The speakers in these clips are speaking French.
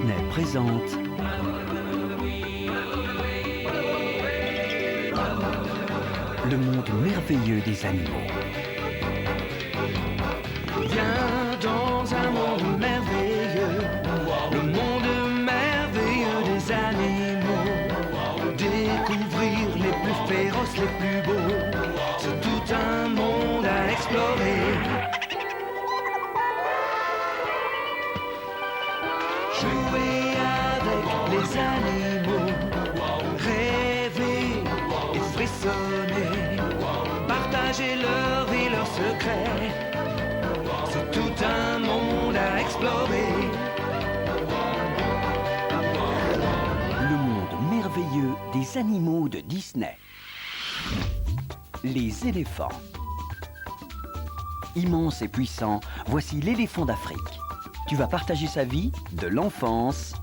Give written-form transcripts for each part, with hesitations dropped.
Disney présente le monde merveilleux des animaux. Viens dans un monde merveilleux, le monde merveilleux des animaux. Découvrir les plus féroces, les plus beaux, c'est tout un monde à explorer. Jouer avec les animaux, rêver et frissonner, partager leur vie, leurs secrets, c'est tout un monde à explorer. Le monde merveilleux des animaux de Disney. Les éléphants. Immense et puissant, voici l'éléphant d'Afrique. Tu vas partager sa vie de l'enfance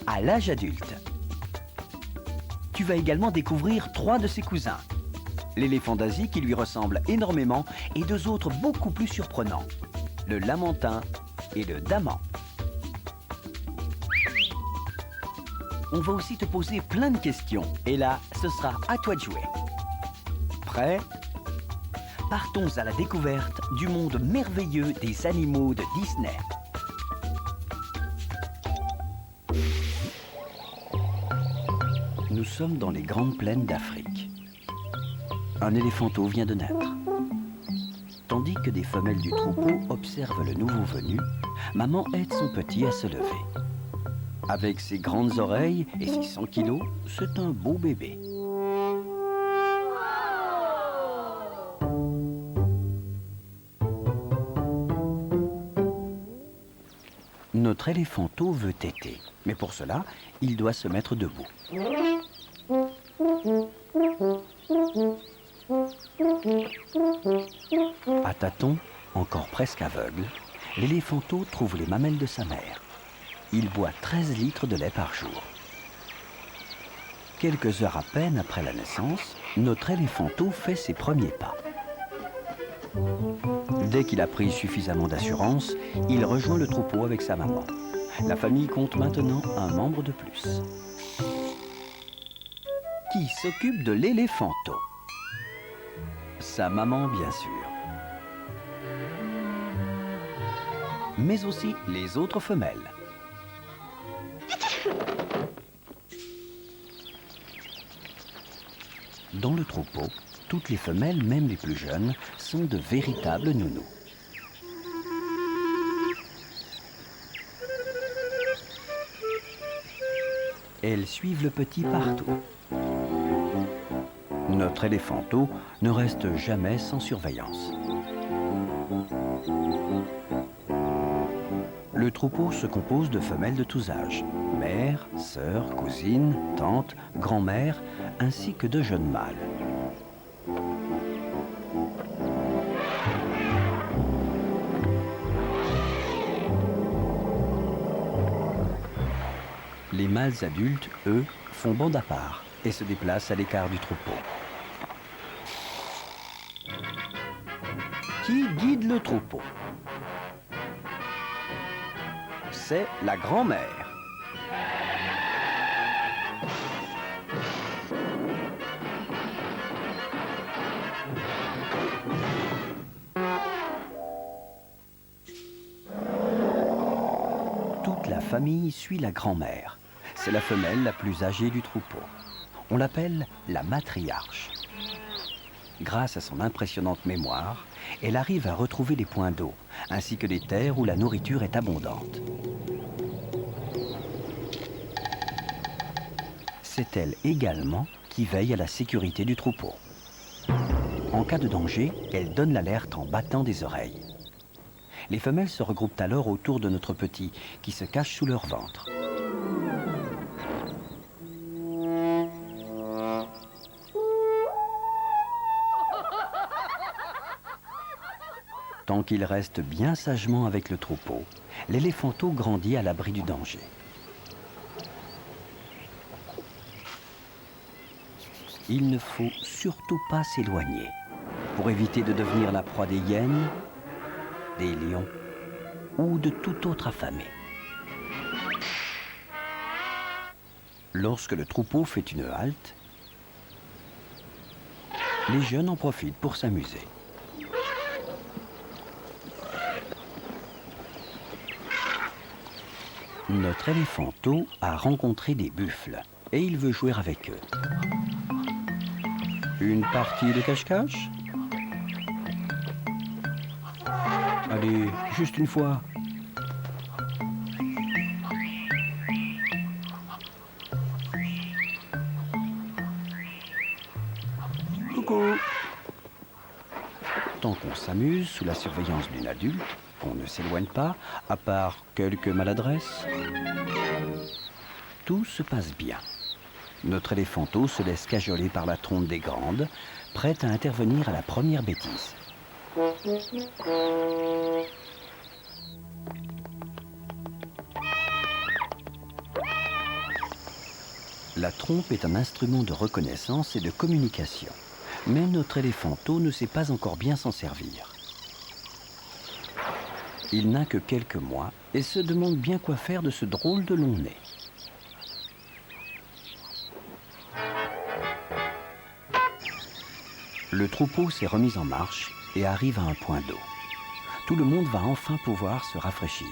à l'âge adulte. Tu vas également découvrir 3 de ses cousins. L'éléphant d'Asie qui lui ressemble énormément et 2 autres beaucoup plus surprenants. Le lamantin et le daman. On va aussi te poser plein de questions et là, ce sera à toi de jouer. Prêt ? Partons à la découverte du monde merveilleux des animaux de Disney. Nous sommes dans les grandes plaines d'Afrique. Un éléphanteau vient de naître. Tandis que des femelles du troupeau observent le nouveau venu, maman aide son petit à se lever. Avec ses grandes oreilles et ses 100 kilos, c'est un beau bébé. Notre éléphanteau veut téter, mais pour cela, il doit se mettre debout. À tâtons, encore presque aveugle, l'éléphanteau trouve les mamelles de sa mère. Il boit 13 litres de lait par jour. Quelques heures à peine après la naissance, notre éléphanteau fait ses premiers pas. Dès qu'il a pris suffisamment d'assurance, il rejoint le troupeau avec sa maman. La famille compte maintenant un membre de plus. Qui s'occupe de l'éléphanteau? Sa maman, bien sûr. Mais aussi les autres femelles. Dans le troupeau, toutes les femelles, même les plus jeunes, sont de véritables nounous. Elles suivent le petit partout. Notre éléphanteau ne reste jamais sans surveillance. Le troupeau se compose de femelles de tous âges, mères, sœurs, cousines, tantes, grand-mères, ainsi que de jeunes mâles. Les mâles adultes, eux, font bande à part et se déplacent à l'écart du troupeau. Qui guide le troupeau? C'est la grand-mère. Toute la famille suit la grand-mère. C'est la femelle la plus âgée du troupeau. On l'appelle la matriarche. Grâce à son impressionnante mémoire, elle arrive à retrouver les points d'eau, ainsi que les terres où la nourriture est abondante. C'est elle également qui veille à la sécurité du troupeau. En cas de danger, elle donne l'alerte en battant des oreilles. Les femelles se regroupent alors autour de notre petit, qui se cache sous leur ventre. Tant qu'il reste bien sagement avec le troupeau, l'éléphanteau grandit à l'abri du danger. Il ne faut surtout pas s'éloigner pour éviter de devenir la proie des hyènes, des lions ou de tout autre affamé. Lorsque le troupeau fait une halte, les jeunes en profitent pour s'amuser. Notre éléphanteau a rencontré des buffles et il veut jouer avec eux. Une partie de cache-cache? Allez, juste une fois. Coucou. Tant qu'on s'amuse sous la surveillance d'une adulte, qu'on ne s'éloigne pas, à part quelques maladresses, tout se passe bien. Notre éléphanteau se laisse cajoler par la trompe des grandes, prête à intervenir à la première bêtise. La trompe est un instrument de reconnaissance et de communication, mais notre éléphanteau ne sait pas encore bien s'en servir. Il n'a que quelques mois et se demande bien quoi faire de ce drôle de long nez. Le troupeau s'est remis en marche et arrive à un point d'eau. Tout le monde va enfin pouvoir se rafraîchir.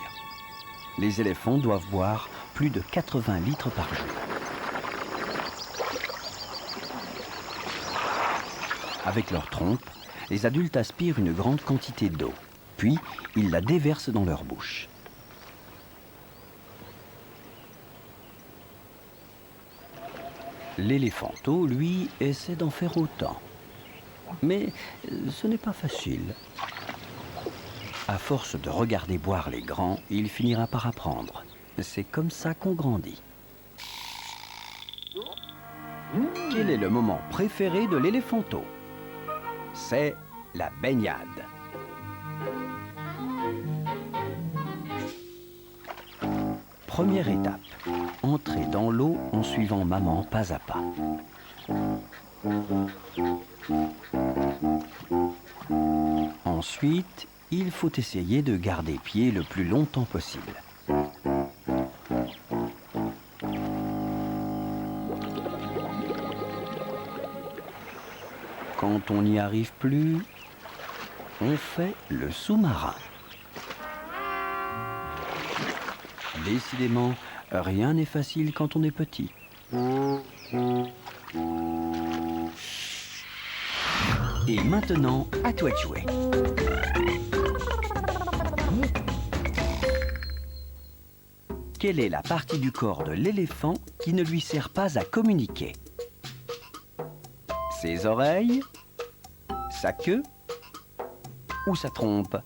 Les éléphants doivent boire plus de 80 litres par jour. Avec leur trompe, les adultes aspirent une grande quantité d'eau, puis ils la déversent dans leur bouche. L'éléphanteau, lui, essaie d'en faire autant. Mais ce n'est pas facile. À force de regarder boire les grands, il finira par apprendre. C'est comme ça qu'on grandit. Quel est le moment préféré de l'éléphanteau? C'est la baignade. Première étape, entrer dans l'eau en suivant maman pas à pas. Ensuite, il faut essayer de garder pied le plus longtemps possible. Quand on n'y arrive plus, on fait le sous-marin. Décidément, rien n'est facile quand on est petit. Et maintenant, à toi de jouer. Quelle est la partie du corps de l'éléphant qui ne lui sert pas à communiquer? Ses oreilles, sa queue ou sa trompe?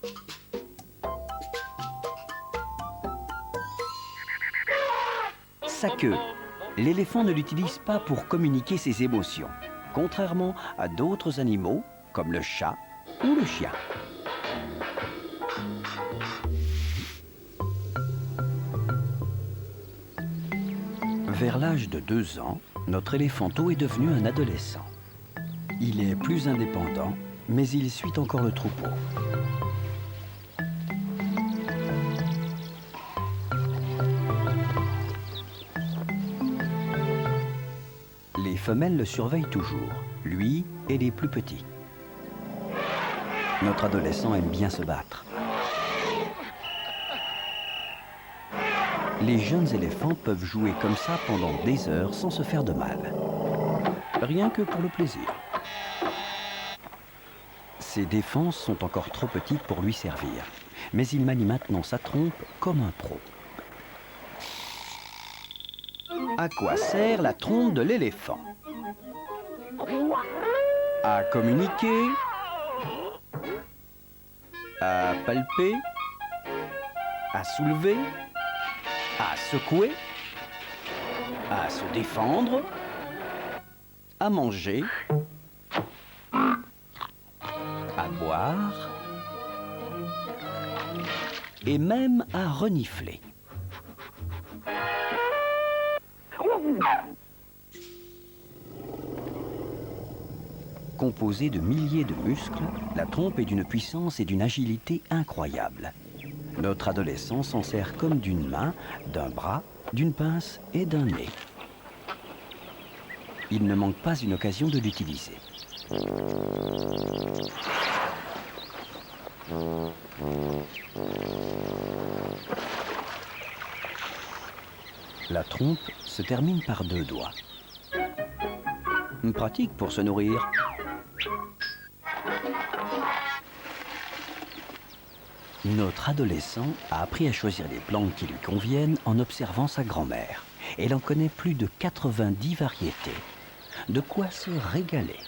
Sa queue. L'éléphant ne l'utilise pas pour communiquer ses émotions, contrairement à d'autres animaux comme le chat ou le chien. Vers l'âge de 2 ans, notre éléphanteau est devenu un adolescent. Il est plus indépendant, mais il suit encore le troupeau. Les femelles le surveillent toujours, lui et les plus petits. Notre adolescent aime bien se battre. Les jeunes éléphants peuvent jouer comme ça pendant des heures sans se faire de mal. Rien que pour le plaisir. Ses défenses sont encore trop petites pour lui servir, mais il manie maintenant sa trompe comme un pro. À quoi sert la trompe de l'éléphant? À communiquer, à palper, à soulever, à secouer, à se défendre, à manger, à boire et même à renifler. Composée de milliers de muscles, la trompe est d'une puissance et d'une agilité incroyables. Notre adolescent s'en sert comme d'une main, d'un bras, d'une pince et d'un nez. il ne manque pas une occasion de l'utiliser. La trompe se termine par 2 doigts. Pratique pour se nourrir. Notre adolescent a appris à choisir les plantes qui lui conviennent en observant sa grand-mère. Elle en connaît plus de 90 variétés. De quoi se régaler.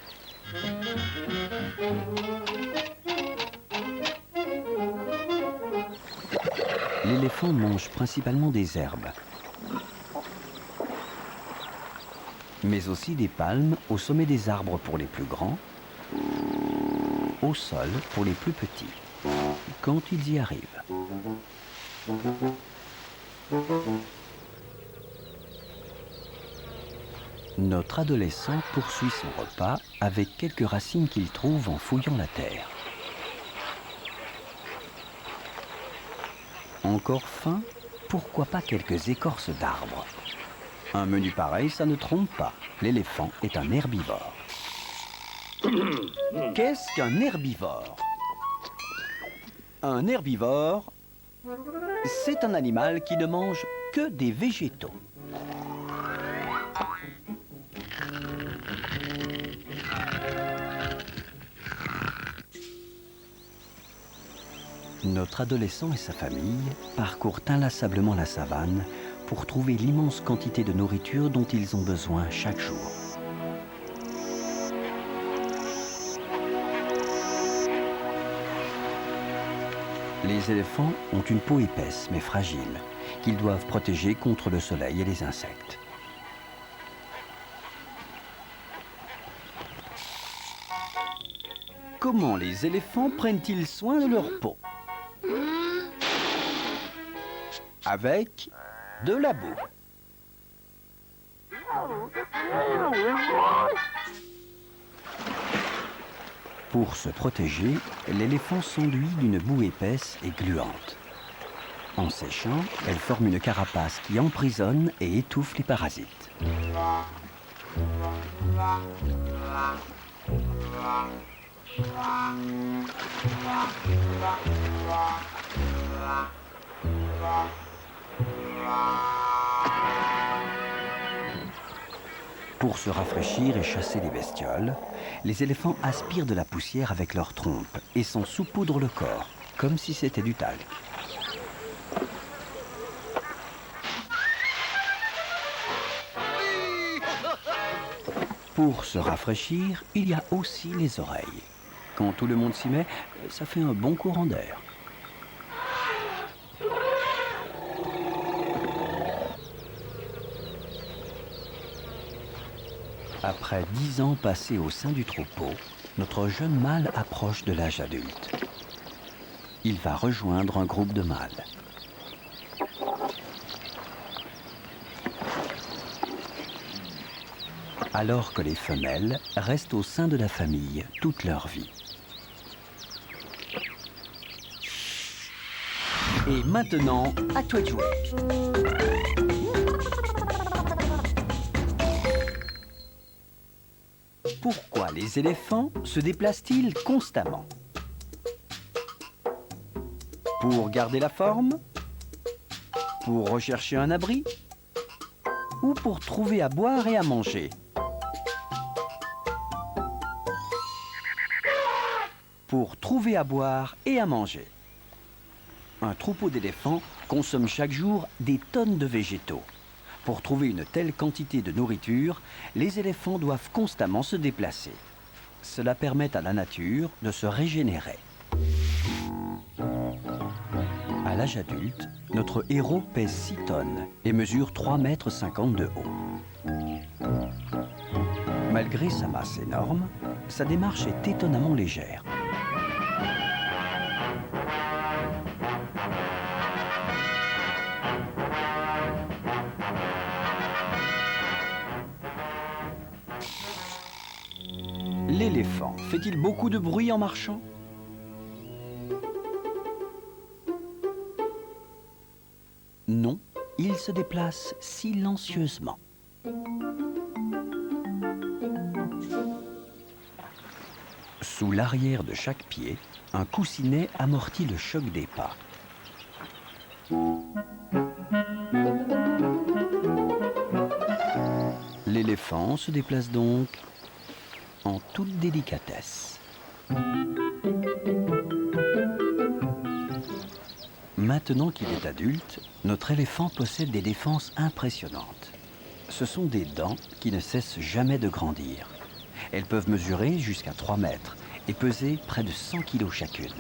L'éléphant mange principalement des herbes, mais aussi des palmes au sommet des arbres pour les plus grands, au sol pour les plus petits, quand ils y arrivent. Notre adolescent poursuit son repas avec quelques racines qu'il trouve en fouillant la terre. Encore faim? Pourquoi pas quelques écorces d'arbres? Un menu pareil, ça ne trompe pas. L'éléphant est un herbivore. Qu'est-ce qu'un herbivore? Un herbivore, c'est un animal qui ne mange que des végétaux. Notre adolescent et sa famille parcourent inlassablement la savane pour trouver l'immense quantité de nourriture dont ils ont besoin chaque jour. Les éléphants ont une peau épaisse mais fragile qu'ils doivent protéger contre le soleil et les insectes. Comment les éléphants prennent-ils soin de leur peau? Avec de la boue. Pour se protéger, l'éléphant s'enduit d'une boue épaisse et gluante. En séchant, elle forme une carapace qui emprisonne et étouffe les parasites. Pour se rafraîchir et chasser les bestioles, les éléphants aspirent de la poussière avec leurs trompes et s'en saupoudrent le corps, comme si c'était du talc. Pour se rafraîchir, il y a aussi les oreilles. Quand tout le monde s'y met, ça fait un bon courant d'air. Après 10 ans passés au sein du troupeau, notre jeune mâle approche de l'âge adulte. Il va rejoindre un groupe de mâles. Alors que les femelles restent au sein de la famille toute leur vie. Et maintenant, à toi de jouer. Pourquoi les éléphants se déplacent-ils constamment? Pour garder la forme? Pour rechercher un abri? Ou pour trouver à boire et à manger? Pour trouver à boire et à manger. Un troupeau d'éléphants consomme chaque jour des tonnes de végétaux. Pour trouver une telle quantité de nourriture, les éléphants doivent constamment se déplacer. Cela permet à la nature de se régénérer. À l'âge adulte, notre héros pèse 6 tonnes et mesure 3,50 m de haut. Malgré sa masse énorme, sa démarche est étonnamment légère. L'éléphant fait-il beaucoup de bruit en marchant? Non, il se déplace silencieusement. Sous l'arrière de chaque pied, un coussinet amortit le choc des pas. L'éléphant se déplace donc en toute délicatesse. Maintenant qu'il est adulte, notre éléphant possède des défenses impressionnantes. Ce sont des dents qui ne cessent jamais de grandir. Elles peuvent mesurer jusqu'à 3 mètres et peser près de 100 kg chacune.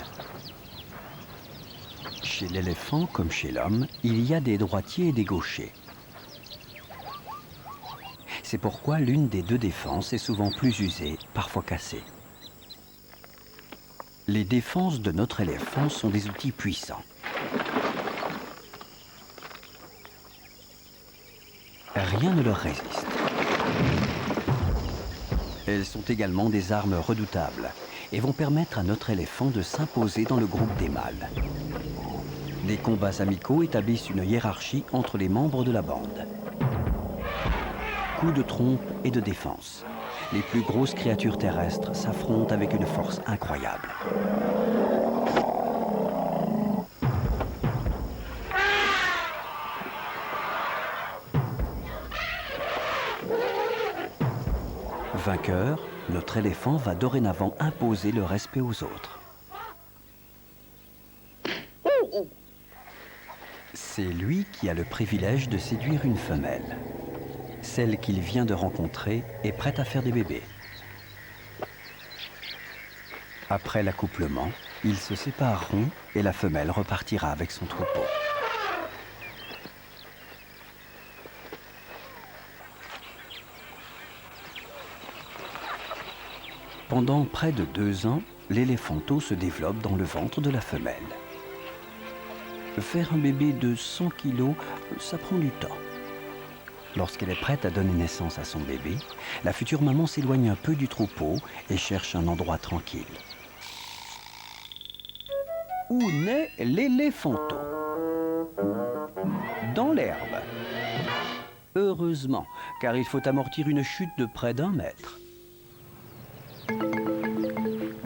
Chez l'éléphant comme chez l'homme, il y a des droitiers et des gauchers. C'est pourquoi l'une des deux défenses est souvent plus usée, parfois cassée. Les défenses de notre éléphant sont des outils puissants. Rien ne leur résiste. Elles sont également des armes redoutables et vont permettre à notre éléphant de s'imposer dans le groupe des mâles. Des combats amicaux établissent une hiérarchie entre les membres de la bande. Coups de trompe et de défense. Les plus grosses créatures terrestres s'affrontent avec une force incroyable. Vainqueur, notre éléphant va dorénavant imposer le respect aux autres. C'est lui qui a le privilège de séduire une femelle. Celle qu'il vient de rencontrer est prête à faire des bébés. Après l'accouplement, ils se sépareront et la femelle repartira avec son troupeau. Pendant près de 2 ans, l'éléphanteau se développe dans le ventre de la femelle. Faire un bébé de 100 kg, ça prend du temps. Lorsqu'elle est prête à donner naissance à son bébé, la future maman s'éloigne un peu du troupeau et cherche un endroit tranquille. Où naît l'éléphanteau? Dans l'herbe. Heureusement, car il faut amortir une chute de près d'1 mètre.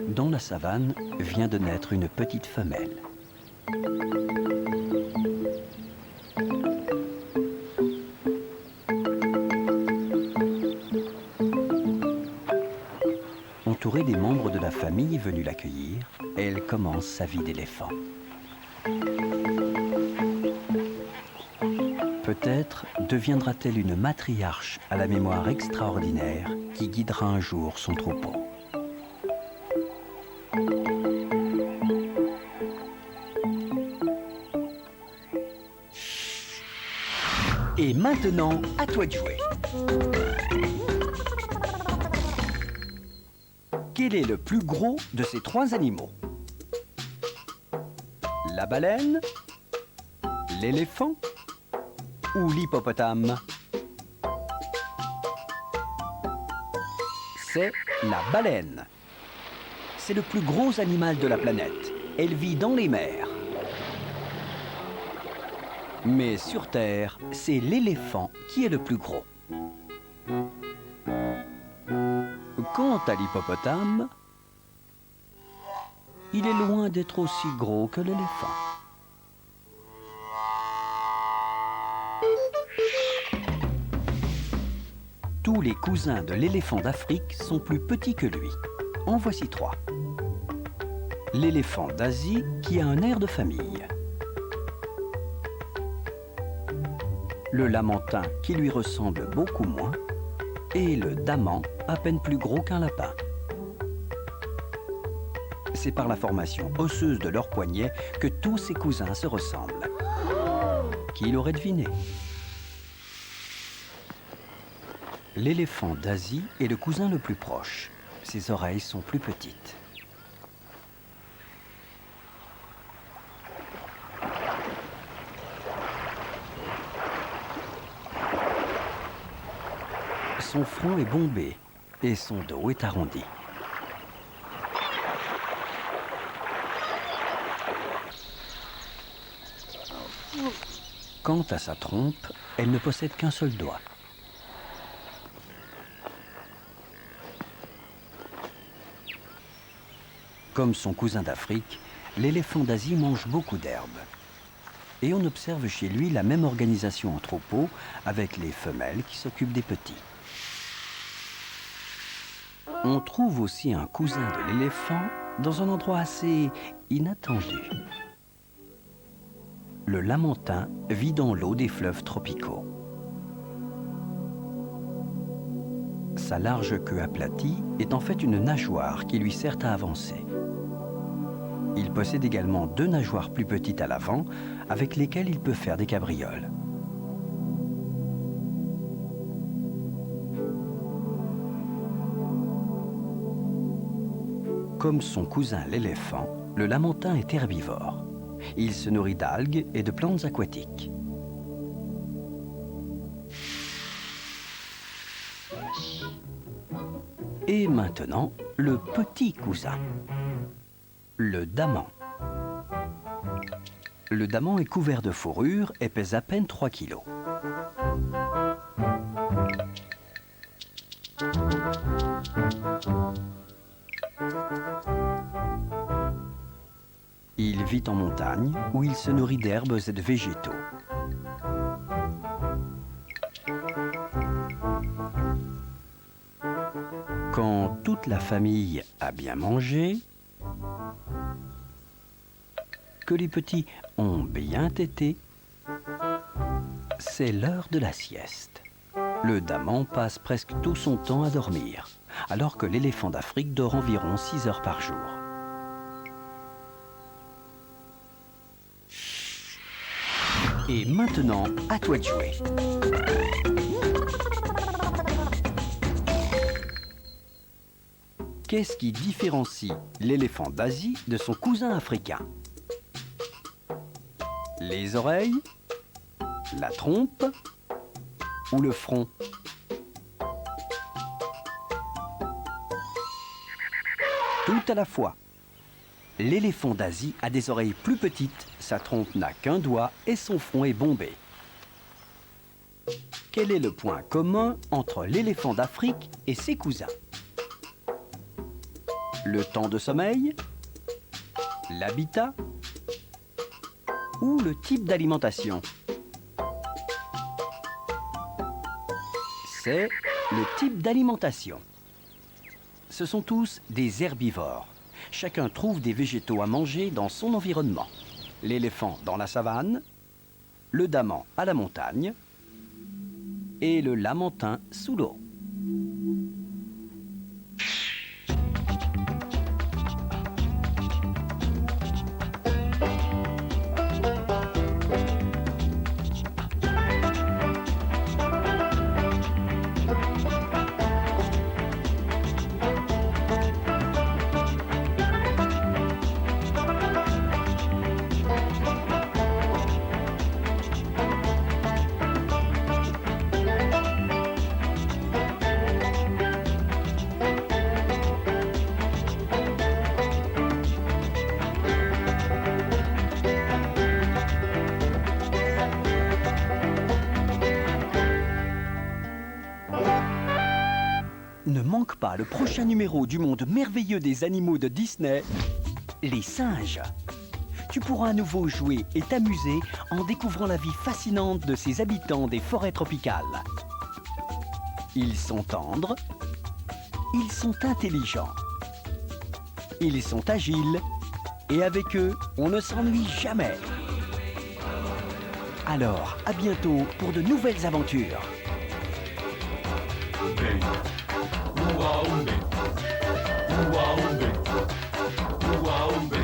Dans la savane vient de naître une petite femelle. Entourée des membres de la famille venus l'accueillir, elle commence sa vie d'éléphant. Peut-être deviendra-t-elle une matriarche à la mémoire extraordinaire qui guidera un jour son troupeau. Et maintenant, à toi de jouer. Quel est le plus gros de ces 3 animaux? La baleine, l'éléphant ou l'hippopotame? C'est la baleine. C'est le plus gros animal de la planète. Elle vit dans les mers. Mais sur Terre, c'est l'éléphant qui est le plus gros. Quant à l'hippopotame, il est loin d'être aussi gros que l'éléphant. Tous les cousins de l'éléphant d'Afrique sont plus petits que lui. En voici 3. L'éléphant d'Asie qui a un air de famille. Le lamantin qui lui ressemble beaucoup moins. Et le daman à peine plus gros qu'un lapin. C'est par la formation osseuse de leurs poignets que tous ses cousins se ressemblent. Qui l'aurait deviné? L'éléphant d'Asie est le cousin le plus proche. Ses oreilles sont plus petites. Son front est bombé et son dos est arrondi. Quant à sa trompe, elle ne possède qu'un seul doigt. Comme son cousin d'Afrique, l'éléphant d'Asie mange beaucoup d'herbes. Et on observe chez lui la même organisation en troupeau avec les femelles qui s'occupent des petits. On trouve aussi un cousin de l'éléphant dans un endroit assez inattendu. Le lamantin vit dans l'eau des fleuves tropicaux. Sa large queue aplatie est en fait une nageoire qui lui sert à avancer. Il possède également 2 nageoires plus petites à l'avant avec lesquelles il peut faire des cabrioles. Comme son cousin l'éléphant, le lamantin est herbivore. Il se nourrit d'algues et de plantes aquatiques. Et maintenant, le petit cousin, le daman. Le daman est couvert de fourrure et pèse à peine 3 kilos. Il vit en montagne où il se nourrit d'herbes et de végétaux. Quand toute la famille a bien mangé, que les petits ont bien tété, c'est l'heure de la sieste. Le daman passe presque tout son temps à dormir, alors que l'éléphant d'Afrique dort environ 6 heures par jour. Et maintenant, à toi de jouer. Qu'est-ce qui différencie l'éléphant d'Asie de son cousin africain? Les oreilles, la trompe ou le front? Tout à la fois. L'éléphant d'Asie a des oreilles plus petites, sa trompe n'a qu'un doigt et son front est bombé. Quel est le point commun entre l'éléphant d'Afrique et ses cousins? Le temps de sommeil, l'habitat ou le type d'alimentation? C'est le type d'alimentation. Ce sont tous des herbivores. Chacun trouve des végétaux à manger dans son environnement. L'éléphant dans la savane, le daman à la montagne et le lamantin sous l'eau. Ne manque pas le prochain numéro du monde merveilleux des animaux de Disney, les singes. Tu pourras à nouveau jouer et t'amuser en découvrant la vie fascinante de ces habitants des forêts tropicales. Ils sont tendres, ils sont intelligents, ils sont agiles et avec eux, on ne s'ennuie jamais. Alors, à bientôt pour de nouvelles aventures. Uwaumbe, uwaumbe, uwaumbe.